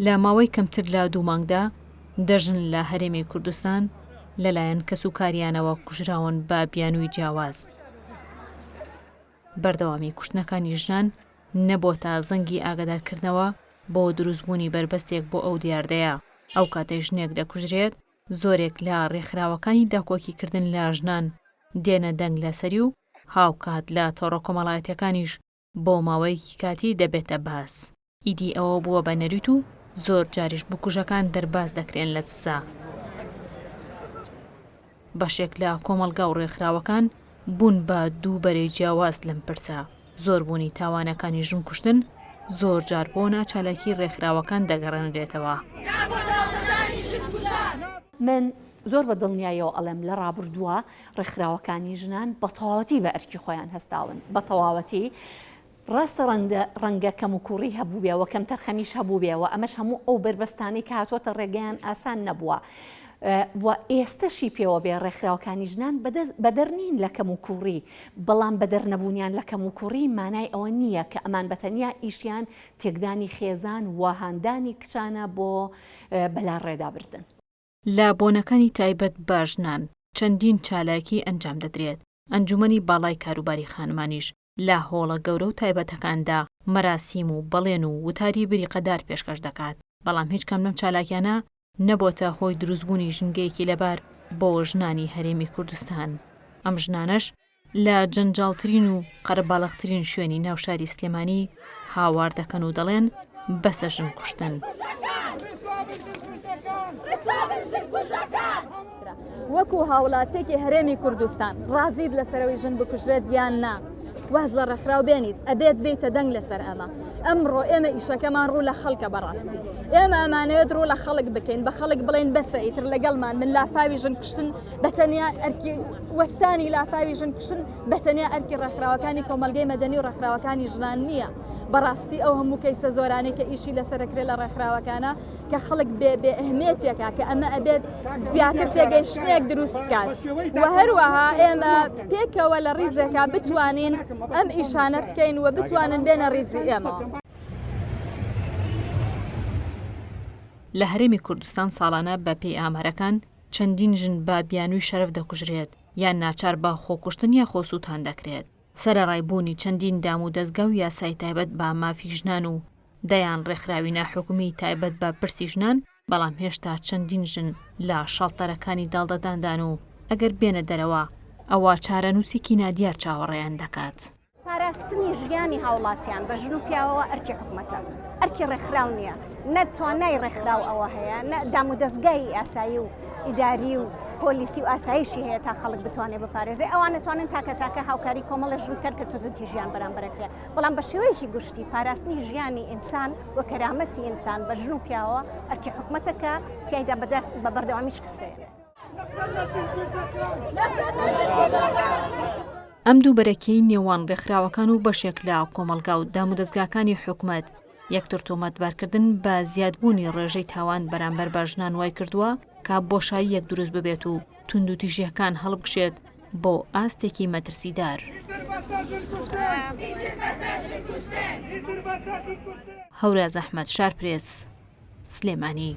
لە ماوەی کەمتر لە 2 مانگدا دەژن لە هەرێمی کوردستان لەلایەن کەسوکاریانەوە کوژراون بە بیانووی جیاواز. بەردەوامی کوشتنەکانی ژنان نەبۆتە زەنگی ئاگادارکردنەوە بۆ دروستبوونی بربەستێک بۆ ئەو دیاردەیە ئەو کاتەی ژنێک دەکوژرێت زۆرێک لە ڕێکخراوەکانی داکۆکیکردن لە ژنان دێنە دەنگ لەسەری و هاوکات لە تۆڕە کۆمەڵایەتیەکانیش بۆ ماوەیەکی کاتی دەبێتە باس. ئیدی ئەوە بووە بە نەریت و زۆر جاریش بکوژەکان دەرباز دەکرێن لە سزا. بەشێک لە کۆمەڵگا و ڕێکخراوەکان بوون بە دوو بەرەی جیاواز لەم پرسە. زۆربوونی تاوانەکانی ژن کوشتن زۆر جار بۆ ناچالاکی ڕێکخراوەکان دەگەڕێنرێتەوە. من زۆر بە دڵنیایەوە ئەڵێم لە ڕابردووە ڕێکخراوەکانی ژنان بە تەواوەتی بە ئەرکی خۆیان هەستاون بە تەواوەتی. ڕاستە ڕەنگە کەم و کوڕی هەبوو بێەوە کەم تەرخەمیش هەبوو بێەوە ئەمەش هەموو ئەو بربەستانی کە هاتوۆتە ڕێگەیان ئاسان نەبووە. و ئێستەشی پێوە بێ ڕێکخراوەکانی ژنان بەدەرنین لە کەم و کوڕی، بەڵام بەدەرنەبوونیان لە کەم و کوڕی مانای ئەوە نییە کە ئەمان بەتەنیا ئیشیان تێکدانی خێزان و هاندانی کچانە بۆ بەلا ڕێدابردن. لە بۆنەکانی تایبەت بە ژنان چەندین چالاکی ئەنجام دەدرێت. ئەنجومەنی باڵای کاروباری خانمانیش لە هۆڵە گەورە و تایبەتەکاندا مەراسیم و بەڵێن و وتاری بریقەدار پێشکەش دەکات. بەڵام هیچ کەم لەم چالاکیانە نەبۆتە هۆی دروستبوونی ژنگەیەکی لەبار بۆ ژنانی هەرێمی کوردستان. ئەم ژنانەش لە جەنجاڵترین و قەرەباڵغترین شوێنی ناوشاری سلێمانی هاوار دەکەن و دەڵێن بەسە ژن کوشتن. وەکو هاوڵاتێکی هەرێمی کوردستان ڕازید لەسەرەوەی ژن بکوژرێت یان نا، واز لە ڕێکخراو بێنیت ئەبێت بێتە دەنگ لەسەر ئەمە. ئەمڕۆ ئێمە ئیشەکەمان ڕوو لە خەڵکە بەڕاستی. ئێمە ئەمانەوێت ڕوو لە خەڵک بکەین، بە خەڵک بڵێن بەسە ئیتر لەگەڵمان من لافاوی ژن کوشتن بەتەنیا ئەرکی وەستانی لافاوی ژن کوشتن بەتەنیا ئەرکی ڕێکخراوەکانی کۆمەلگەی مەدەنی و ڕێکخراوەکانی ژنان نییە. بەڕاستی ئەو هەموو کەیسە زۆرانەی کە ئیشی لەسەرکرێ لە ڕێکخراوەکانە کە خەڵک بێ ئەهمیەتێکە کە ئەمە ئەبێت زیاتر تێگەیشتنێک دروست بکات. و هەروەها ئێمە پێکەوە لە ڕیزێکا بتوانین ئەم ئیشانە بکەین و بتوانن بێنە ڕیزی ئێمە. لە هەرێمی کوردستان ساڵانە بە پێی ئامارەکان چەندین ژن بە بیانووی شەرف دەکوژرێت یان ناچار بە خۆکوشتن یا خۆسووتان دەکرێت. سەرەڕایبوونی چەندین دام و دەستگا و یاسای تایبەت بە مافی ژنان و دەیان ڕێکخراوی ناحکومی تایبەت بە پرسی ژنان، بەڵام هێشتا چەندین ژن لە شەڵتەرەکانی داڵدەداندان و ئەگەر بێنە دەرەوە ئەوە چارەنووسێکی نادیار چاوەڕێیان دەکات. پاراستنی ژیانی هاوڵاتیان بە ژن و پیاوەوە ئەرکی حکومەتە، ئەرکی ڕێکخراو نییە، نەتوانای ڕێکخراو ئەوە هەیە، دام و دەستگای ئاسایی و ئیداری و پۆلیسی و ئاسایشی هەیە تا خەڵک بتوانێت بپارێزێ. ئەوان نتوانن تاکە هاوکاری کۆمەڵە ژن کرد کە توزوتی ژیان بەرامبەرەکرێ، بەڵام بە شێوەیەکی گشتی پاراستنی ژیانی ئینسان و کەرامەتی ئینسان بە ژن و پیاوە ئەرکی حکومەتەکە تیایدا بە بەردەوامی شکستەیە. ئەم دوو بەرەکەی نێوان ڕێکخراوەکان و بەشێک لە کۆمەڵگا و دام و دەستگاکانی حکومەت یەکتر تۆمەتبارکردن بە زیادبوونی ڕێژەی تاوان بەرامبەر بە ژنان وای کردووە کە بۆشاییەک دروست ببێت و تونند و تیژیەکان هەڵبکشێت بۆ ئاستێکی مەترسیدار. هەورە زەحمەت، شارپرێس، سلێمانی.